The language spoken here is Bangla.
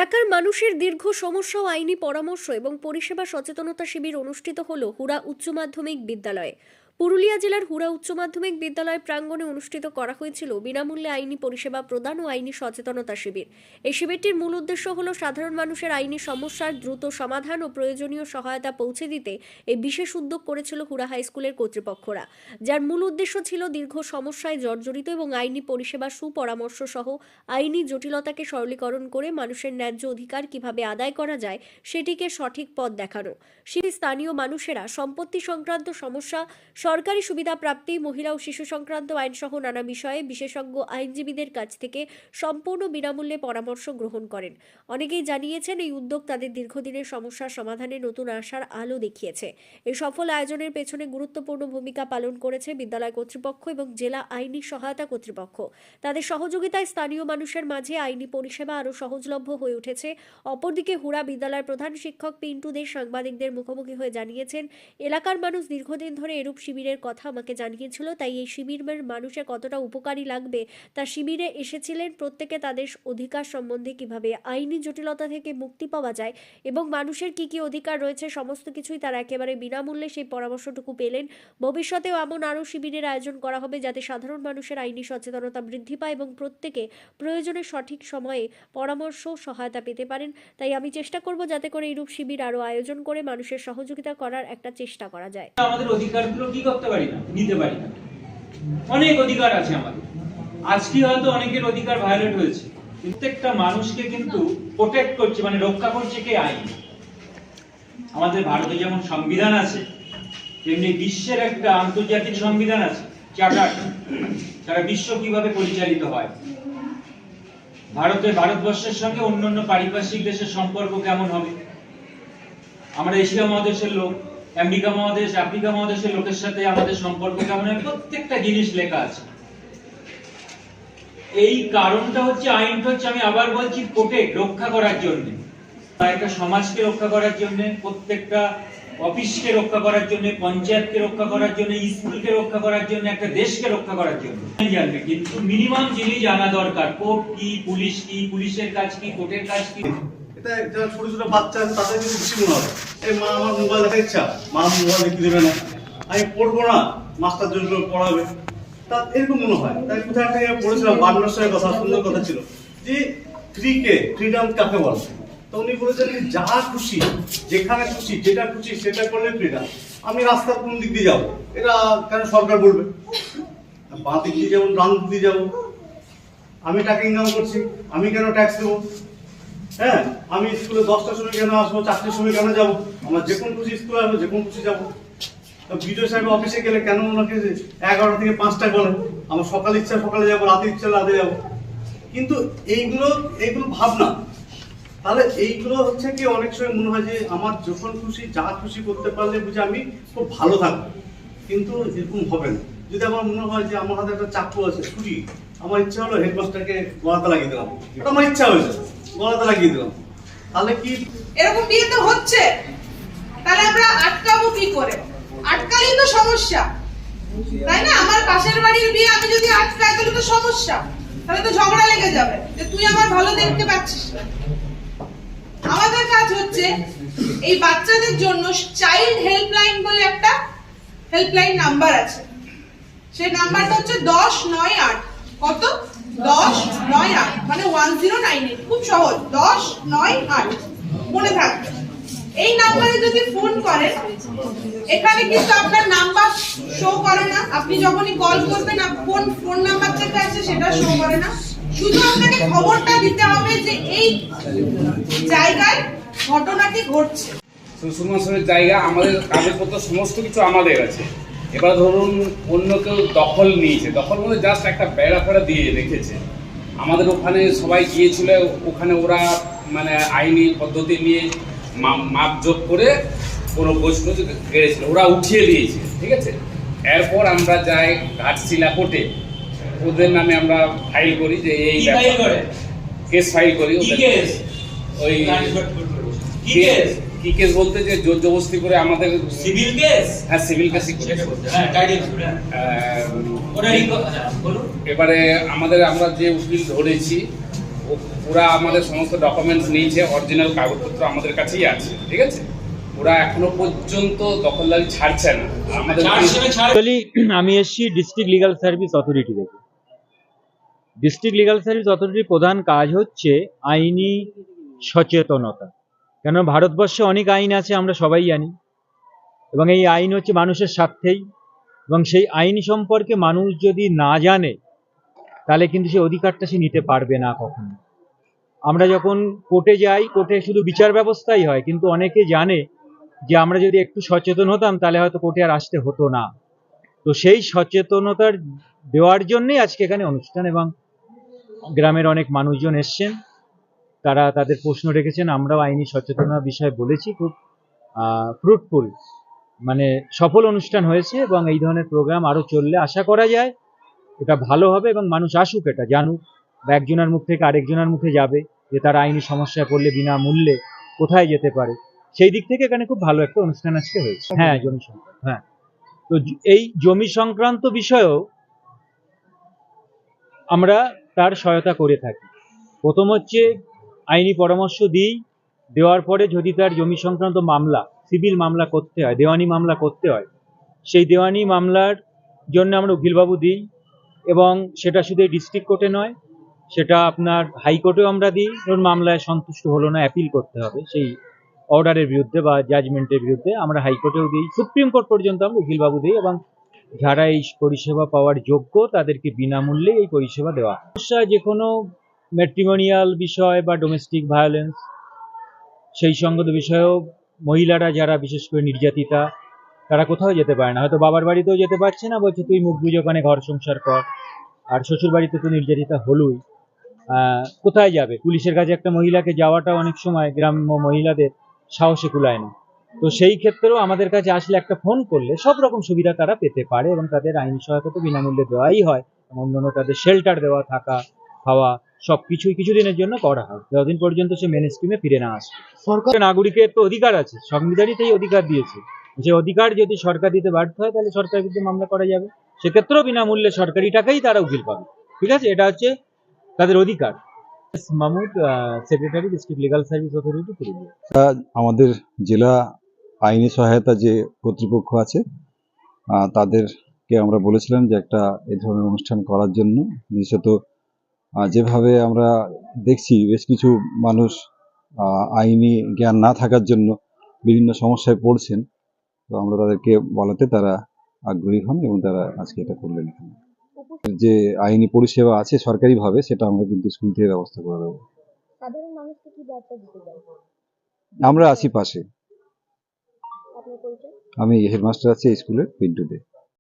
এলাকার মানুষের দীর্ঘ সমস্যা ও আইনি পরামর্শ এবং পরিষেবা সচেতনতা শিবির অনুষ্ঠিত হল হুড়া উচ্চ মাধ্যমিক বিদ্যালয়ে। পুরুলিয়া জেলার হুড়া উচ্চ মাধ্যমিক বিদ্যালয় প্রাঙ্গণে অনুষ্ঠিত করা হয়েছিল বিনামূল্যে আইনি পরিষেবা প্রদান ও আইনি সচেতনতা শিবির। এই শিবিরটির মূল উদ্দেশ্য হল সাধারণ মানুষের আইনি সমস্যার দ্রুত সমাধান ও প্রয়োজনীয় সহায়তা পৌঁছে দিতে এই বিশেষ উদ্যোগ করেছিল হুড়া হাই স্কুলের কর্তৃপক্ষরা, যার মূল উদ্দেশ্য ছিল দীর্ঘ সমস্যায় জর্জরিত এবং আইনি পরিষেবা সুপরামর্শ সহ আইনি জটিলতাকে সরলীকরণ করে মানুষের ন্যায্য অধিকার কিভাবে আদায় করা যায় সেটিকে সঠিক পথ দেখানো। স্থানীয় মানুষেরা সম্পত্তি সংক্রান্ত সমস্যা, সরকারি সুবিধা প্রাপ্তি, মহিলা ও শিশু সংক্রান্ত আইন সহ নানা বিষয়ে বিশেষজ্ঞ আইনজীবীদের কাছ থেকে সম্পূর্ণ বিনামূল্যে পরামর্শ গ্রহণ করেন। অনেকেই জানিয়েছেন এই উদ্যোগ তাদের দীর্ঘদিনের সমস্যার সমাধানে নতুন আশার আলো দেখিয়েছে। এই সফল আয়োজনের পেছনে গুরুত্বপূর্ণ ভূমিকা পালন করেছে বিদ্যালয় কর্তৃপক্ষ এবং জেলা আইনি সহায়তা কর্তৃপক্ষ। তাদের সহযোগিতায় স্থানীয় মানুষের মাঝে আইনি পরিষেবা আরও সহজলভ্য হয়ে উঠেছে। অপরদিকে হুড়া বিদ্যালয়ের প্রধান শিক্ষক পিন্টু দে সাংবাদিকদের মুখোমুখি হয়ে জানিয়েছেন, এলাকার মানুষ দীর্ঘদিন ধরে এরূপ শিবিরের কথা আমাকে জানিয়েছিল, তাই এই শিবিরের মানুষের কতটা উপকারী লাগবে তা শিবিরে এসেছিলেন। প্রত্যেকে তাদের অধিকার সম্বন্ধে, কিভাবে আইনি জটিলতা থেকে মুক্তি পাওয়া যায় এবং মানুষের কি কি অধিকার রয়েছে সমস্ত কিছুই তারা একেবারে বিনামূল্যে সেই পরামর্শটুকু পেলেন। ভবিষ্যতেও এমন আরও শিবিরের আয়োজন করা হবে যাতে সাধারণ মানুষের আইনি সচেতনতা বৃদ্ধি পায় এবং প্রত্যেকে প্রয়োজনে সঠিক সময়ে পরামর্শ সহায়তা পেতে পারেন। তাই আমি চেষ্টা করব যাতে করে এইরূপ শিবির আরও আয়োজন করে মানুষের সহযোগিতা করার একটা চেষ্টা করা যায়। আমাদের অধিকারগুলো কি করতে পারি না, নিতে পারি না। অনেক অধিকার আছে আমাদের, আজকে হয়তো অনেকের অধিকার ভায়োলেট হয়েছে। প্রত্যেকটা মানুষকে কিন্তু প্রোটেক্ট করছে, মানে রক্ষা করছে কে? আইন। আমাদের ভারতে যেমন সংবিধান আছে, তেমনি বিশ্বের একটা আন্তর্জাতিক সংবিধান আছে, চার্টার। সারা বিশ্ব কিভাবে পরিচালিত হয়, ভারতবর্ষের সঙ্গে অন্যান্য পারিপার্শ্বিক দেশের সম্পর্ক কেমন হবে, আমরা এশিয়া মহাদেশের লোক, আমেরিকা মহাদেশ, আফ্রিকা মহাদেশের লোকের সাথে আমাদের সম্পর্ক কেমন হবে, প্রত্যেকটা জিনিস লেখা আছে। এই কারণটা হচ্ছে, আইনটা হচ্ছে, আমি আবার বলছি, প্রোটেক্ট, রক্ষা করার জন্য, একটা সমাজকে রক্ষা করার জন্য, প্রত্যেকটা অফিসকে রক্ষা করার জন্য, পঞ্চায়েতকে রক্ষা করার জন্য, স্কুলকে রক্ষা করার জন্য, একটা দেশকে রক্ষা করার জন্য জানবে। কিন্তু মিনিমাম জিনিস জানা দরকার, কোর্ট কি, পুলিশ কি, পুলিশের কাজ কি, কোর্টের কাজ কি। এটা যারা ছোট ছোট বাচ্চা আছে তাদের কিন্তু বেশি মনে হবে, এই মা আমার মোবাইল দেখার ইচ্ছা, মা মোবাইল দেখতে দেবে না, আমি পড়বো না, মাস্টার জন্য পড়াবে, তা এরকম মনে হয়। তাই কোথাও একটা পড়েছিলাম, বার্নার্সের কথা, সুন্দর কথা ছিল যে ফ্রিডম কাকে বলে। তো উনি বলেছেন যা খুশি, যেখানে খুশি, যেটা খুশি সেটা করলে ফ্রিডম। আমি রাস্তার কোন দিক দিয়ে যাবো, এটা কেন সরকার বলবে? বাঁ দিক দিয়ে যাবো, ডান দিক দিয়ে যাবো, আমি টাকা ইনকাম করছি, আমি কেন ট্যাক্স দেবো? হ্যাঁ, আমি স্কুলে 10টার সময় কেন আসবো, 4টার সময় কেন যাবো? আমার যে কোন খুশি স্কুলে আসবো, যে কোন খুশি যাবো। বিডিও সাহেব অফিসে গেলে কেন ওনাকে 11টা থেকে 5টা বলে? আমার সকালে ইচ্ছা সকালে যাবো, রাতে ইচ্ছা রাতে যাবো। কিন্তু এইগুলো ভাবনা। তাহলে এইগুলো হচ্ছে কি, অনেক সময় মনে হয় যে আমার যখন খুশি যা খুশি করতে পারলে বুঝে আমি খুব ভালো থাকবো, কিন্তু এরকম হবে না। যদি আমার মনে হয় যে আমার হাতে একটা চাকু আছে, ছুরি, আমার ইচ্ছা হলো হেডমাস্টারকে গলাতে লাগিয়ে দিলাম, এটা আমার ইচ্ছা হয়েছে, গলাতে লাগিয়ে দিলাম, তাহলে কি এরকম বিয়ে তো হচ্ছে? তাহলে আমরা আটকাবো কি করে? আটকালেই তো সমস্যা, তাই না? আমার পাশের বাড়ির বিয়ে আমি যদি আটকাই তাহলে তো সমস্যা, তাহলে তো ঝগড়া লেগে যাবে যে তুই আমার ভালো দেখতে পাচ্ছিস না। আমাদের কাজ হচ্ছে এই বাচ্চাদের জন্য চাইল্ড হেল্পলাইন বলে একটা হেল্পলাইন নাম্বার আছে, সেই নাম্বারটা হচ্ছে 1098। কত? 1098, মানে 1098। খুব সহজ, 1098 মনে থাকবে। এই নাম্বারে যদি ফোন করেন, এখানে কিন্তু আপনার নাম্বার শো করে না, আপনি যখনই কল করবেন ফোন নাম্বার থেকে আছে সেটা শো করে না, শুধু আপনাকে খবরটা দিতে হবে যে এই জায়গায় ঘটনাটি ঘটছে। সুসমাসনের জায়গা, আমাদের কাগজপত্র সমস্ত কিছু আমাদের আছে। এবার ধরুন অন্য কেউ দখল নিয়েছে, দখল মধ্যে জাস্ট একটা বেড়া ফেড়া দিয়ে রেখেছে। আমাদের ওখানে সবাই গিয়েছিল, ওখানে ওরা মানে আইনি পদ্ধতি নিয়ে মাপ যোগ করে কোনো প্রশ্ন গেড়েছিল, ওরা উঠিয়ে দিয়েছে, ঠিক আছে। এরপর আমরা যাই ঘাটশিলা কোর্টে, ওদের নামে আমরা ফাইল করি যে এই কেস ফাইল করি। ওই কি কেস বলতে যে জোর জবরদস্তি করে আমাদের সিভিল কেস। হ্যাঁ, সিভিল কেসই করে। বলুন। এবারে আমরা যে উকিল ধরেছি ওরা আমাদের সমস্ত ডকুমেন্টস নিয়েছে, অরিজিনাল কাগজপত্র আমাদের কাছেই আছে, ঠিক আছে। ওরা এখনো পর্যন্ত দখলদারি ছাড়ছে না। আর আমাদের অ্যাকচুয়ালি আমি এসেছি ডিস্ট্রিক্ট লিগ্যাল সার্ভিস অথরিটি থেকে। ডিস্ট্রিক্ট লিগ্যাল সার্ভিস অথরিটির প্রধান কাজ হচ্ছে আইনি সচেতনতা। কেন ভারতবর্ষে অনেক আইন আছে, আমরা সবাই জানি, এবং এই আইন হচ্ছে মানুষের স্বার্থেই, এবং সেই আইন সম্পর্কে মানুষ যদি না জানে তাহলে কিন্তু সেই অধিকারটা সে নিতে পারবে না কখনো। আমরা যখন কোর্টে যাই, কোর্টে শুধু বিচার ব্যবস্থাই হয়, কিন্তু অনেকে জানে যে আমরা যদি একটু সচেতন হতাম তাহলে হয়তো কোর্টে আর আসতে হতো না। তো সেই সচেতনতার দেওয়ার জন্যই আজকে এখানে অনুষ্ঠান, এবং গ্রামের অনেক মানুষজন এসছেন, তারা তাদের প্রশ্ন রেখেছেন, আমরাও আইনি সচেতনতার বিষয়ে বলেছি। খুব ফ্রুটফুল, মানে সফল অনুষ্ঠান হয়েছে, এবং এই ধরনের প্রোগ্রাম আরও চললে আশা করা যায় এটা ভালো হবে, এবং মানুষ আসুক, এটা জানুক, বা একজনের মুখ থেকে আরেকজনের মুখে যাবে যে তারা আইনি সমস্যায় পড়লে বিনামূল্যে কোথায় যেতে পারে। সেই দিক থেকে এখানে খুব ভালো একটা অনুষ্ঠান আজকে হয়েছে। হ্যাঁ, জমি সংক্রান্ত, হ্যাঁ। তো এই জমি সংক্রান্ত বিষয়েও আমরা তার সহায়তা করে থাকি। প্রথম হচ্ছে আইনি পরামর্শ দিই, দেওয়ার পরে যদি তার জমি সংক্রান্ত মামলা, সিভিল মামলা করতে হয়, দেওয়ানি মামলা করতে হয়, সেই দেওয়ানি মামলার জন্য আমরা উকিলবাবু দিই, এবং সেটা শুধু ডিস্ট্রিক্ট কোর্টে নয়, সেটা আপনার হাইকোর্টেও আমরা দিই। ধরুন মামলায় সন্তুষ্ট হলো না, অ্যাপিল করতে হবে সেই অর্ডারের বিরুদ্ধে বা জাজমেন্টের বিরুদ্ধে, আমরা হাইকোর্টেও দিই, সুপ্রিম কোর্ট পর্যন্ত আমরা উকিলবাবু দিই, এবং যারা এই পরিষেবা পাওয়ার যোগ্য তাদেরকে বিনামূল্যে এই পরিষেবা দেওয়া হয়। সমস্যা যে কোনো ম্যাট্রিমোনিয়াল বিষয় বা ডোমেস্টিক ভায়োলেন্স, সেই সংগত বিষয়েও মহিলারা যারা বিশেষ করে নির্যাতিতা, তারা কোথাও যেতে পারে না, হয়তো বাবার বাড়িতেও যেতে পারছে না, বলছে তুই মুখ বুঝে ওখানে ঘর সংসার কর, আর শ্বশুর বাড়িতে তো নির্যাতিতা হলোই, কোথায় যাবে? পুলিশের কাছে একটা মহিলাকে যাওয়াটা অনেক সময় গ্রাম্য মহিলাদের সাহসে কুলায় না। তো সেই ক্ষেত্রেও আমাদের কাছে আসলে একটা ফোন করলে সব রকম সুবিধা তারা পেতে পারে, এবং তাদের আইনি সহায়তা তো বিনামূল্যে দেওয়াই হয়, অন্যান্য তাদের শেল্টার দেওয়া, থাকা খাওয়া সব কিছুই কিছুদিনের জন্য করা হয়, যতদিন পর্যন্ত সে মেন স্ট্রিমে ফিরে না আসে। সরকার নাগরিকের তো অধিকার আছে, সংবিধানই সেই অধিকার দিয়েছে, যে অধিকার যদি সরকার দিতে ব্যর্থ হয় তাহলে সরকারের বিরুদ্ধে মামলা করা যাবে, সেক্ষেত্রেও বিনামূল্যে সরকারি টাকাই তারা উকিল পাবে। ঠিক আছে, এটা হচ্ছে তাদের অধিকার। Mahmud, secretary, district legal service authority, Purulia. আমাদের জেলা আইনি সহায়তা যে কর্তৃপক্ষ আছে তাদেরকে আমরা বলেছিলাম যে একটা এই ধরনের অনুষ্ঠান করার জন্য। বিশেষত যেভাবে আমরা দেখছি বেশ কিছু মানুষ আইনি জ্ঞান না থাকার জন্য বিভিন্ন সমস্যায় পড়ছেন, তো আমরা তাদেরকে বলাতে তারা আগ্রহী হন এবং তারা আজকে এটা করলেন। এখানে যে আইনি পরিষেবা আছে সরকারিভাবে, সেটা আমরা কিন্তু স্কুল থেকে ব্যবস্থা করে দেবো। সাধারণ মানুষকে কি বার্তা দিতে চাই? আমরা আছি পাশে। আপনার পরিচয়? আমি হেডমাস্টার আছি এই স্কুলের, পিন্টু দে।